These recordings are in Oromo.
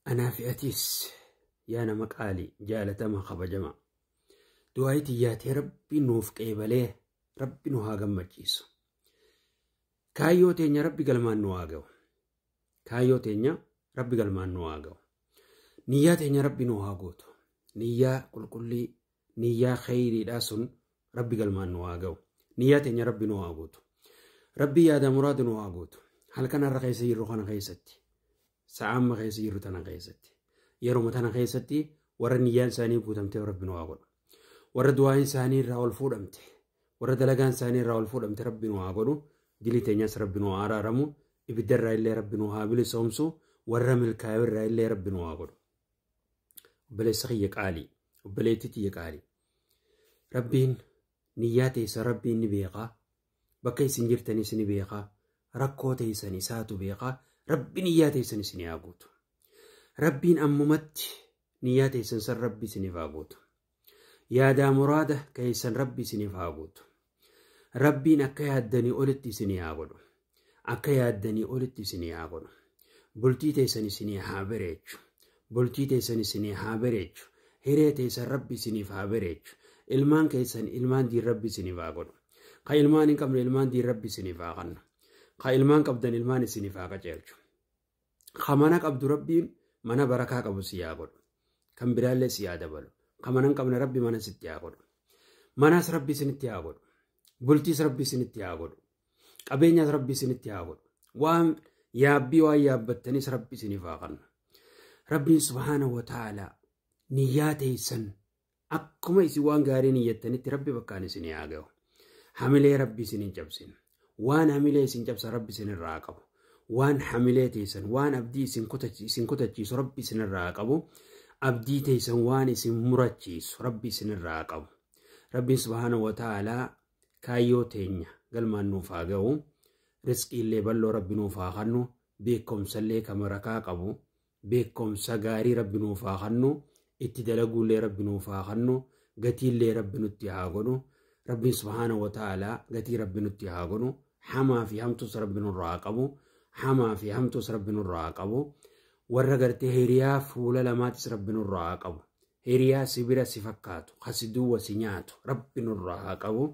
أنا في أتيس يا أنا مقالي جالة ما خبجما دعايتي ياتي ربي نوف قيبليه ربي نوها قمجيسو كايو تينيا ربي قلمان نواغو كايو تينيا ربي قلمان نواغو نيا تينيا ربي نوها قوتو نيا كل نيا خيري داسون ربي قلمان نواغو نيا تينيا ربي نوها قوتو ربي يادا مراد نوها قوتو هل كان الرقيسي يروخان غيستي سعام غيسي يروتان غيستي يروم تانا غيستي ورا نيان ساني بوتمتي ربي نوها قوتو ورا دوائن ساني راول فودمتي ورا دلقان ساني راول فودمتي ربي نوها قوتو دلي تينياس ربي نوها عرارمو إبدر رأي اللي ربي نوها بلي سومسو ورا ملكاور رأي اللي ربي نوها قوتو وبلي سخيك عالي وبلي تتيك عالي ربين نياتي سربي نبيقا بكي سنجرتني سنبيقا ركوتي سني ساتو بيقا ربي نياتي سني سنياغوتو ربين أممت نياتي سنسر ربي سنفاغوتو يا دا مراده كيسن ربي سنفاغوتو ربين أكا يدني أولتي سنياغوتو أكا يدني أولتي سنياغوتو بلتي تيسني سنيحابريتشو بلتي تيسني سنيحابريتشو هيريتي سن ربي سنفابريتشو ilmaan keessan ilmaan diin rabbi isiniif haa godhu ka ilmaan hin qabne ilmaan diin rabbi isiniif haa kennu ka ilmaan qabdan ilmaan isiniif haa qajeelchu ka mana qabdu rabbiin mana barakaa qabu si haa godhu kan biraallee si haa dabalu ka mana hin qabne rabbi mana sitti haa godhu manas rabbi isinitti haa godhu bultiis rabbi isinitti haa godhu qabeenyaas rabbi isinitti haa godhu waan yaabbii waan yaabbattanis rabbi isiniif haa kennu rabbiin subhaanahu wa ta'aalaa niyyaa teessan akkuma isi waan gaarii niyyattanitti rabbi bakkaan isin yaaga'u hamilee rabbi isin hin cabsin waan hamilee isin cabsa rabbi isin irraa qabu waan hamilee teessan waan abdii isin kutachiisu rabbi isin irraa qabu abdii teessan waan isin murachiisu rabbi isin irraa qabu rabbiin subhaanahu wa ta'aalaa kaayyoo teenya galmaan nuuf haa ga'u rizqiillee balloo rabbi nuuf haa kennu beekumsallee kamarakaa qabu beekumsa gaarii rabbi nuuf haa kennu itti dalaguullee rabbi nuuf haa kennu gatiillee rabbi nutti haa godhu rabbiin subhaanahu wa ta'aalaa gatii rabbi nutti haa godhu hamaa fi hamtuus rabbi nurraa qabu hamaa fi hamtuus rabbi nurraa qabu warra gartee hiriyaa fuula lamaatis rabbi nurraa qabu hiriyaa sibira si fakkaatu hasiduuwa si nyaatu rabbi nurraa haa qabu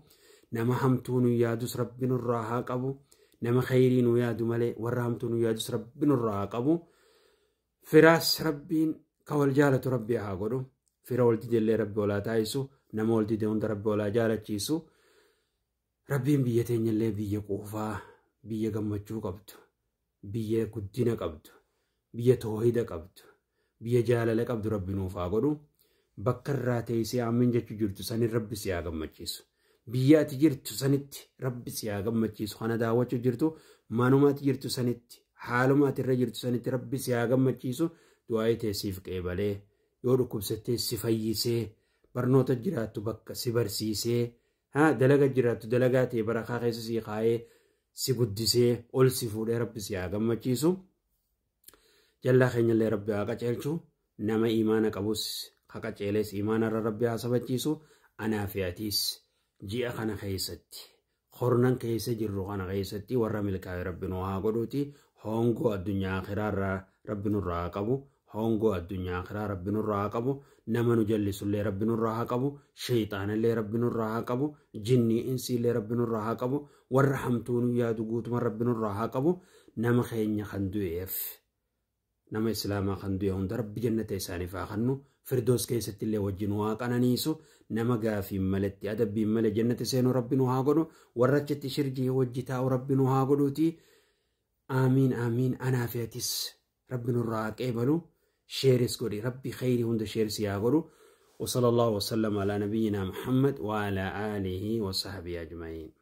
nama hamtuu nu yaadus rabbi nurraa haa qabu nama khayrii nu yaadu malee warra hamtuu nu yaadus rabbi nurraa haa qabu firaas rabbiin كول جالة ربي هاقولو فيرا ولدي دلي ربي ولا تايسو نما ولدي دون ربي ولا جالة تشيسو ربي بيتين اللي بيه قوفا بيه قمتشو قبتو بيه قدنا قبتو بيه توحيد قبتو بيه جالة لقبتو ربي نوفا قولو بكر راتي سيا من جاتو جرتو ساني ربي سيا قمتشيسو بيه تجرتو سانت ربي سيا قمتشيسو خانا داواتو جرتو مانومات جرتو سانت حالومات الرجرتو سانت ربي سيا قمتشيسو du'aayi teessiif qeebalee yoo dhukkubsattee si fayyisee barnoota jiraattu bakka si barsiisee dalaga jiraattu dalagaa ta'e barakaa keessa si kaayee si guddisee ol si fuudhee rabbi si haa gammachiisu jallaa keenyallee rabbi haa qaceelchu nama imaana qabus haa qaceelees imaanarra rabbi haa sabachiisu anaa fi atiis ji'a kana keessatti hornan keessa jirru kana keessatti warra milkaa'e rabbi nu haa godhuuti hongoo addunyaa akhiraarraa rabbi nurraa haa qabu هونغو الدنيا آخرة رب نورها قبو نمنو جلس اللي رب نورها قبو شيطان اللي رب نورها قبو جني إنسي اللي رب نورها قبو ورحمتون يا دقوت من رب نورها قبو نم خين خندو إف نم إسلام خندو يهون رب جنة إساني فاخنو فردوس كيست اللي وجنوها كان نيسو نم غافي ملتي أدب مل جنة سينو رب نوها قدو ورجت شرجي وجتا ورب نوها قدوتي آمين آمين أنا فيتس رب نورها قبلو شيرس قولي ربي خيري هند شيرس يا قولو وصلى الله وسلم على نبينا محمد وعلى آله وصحبه أجمعين.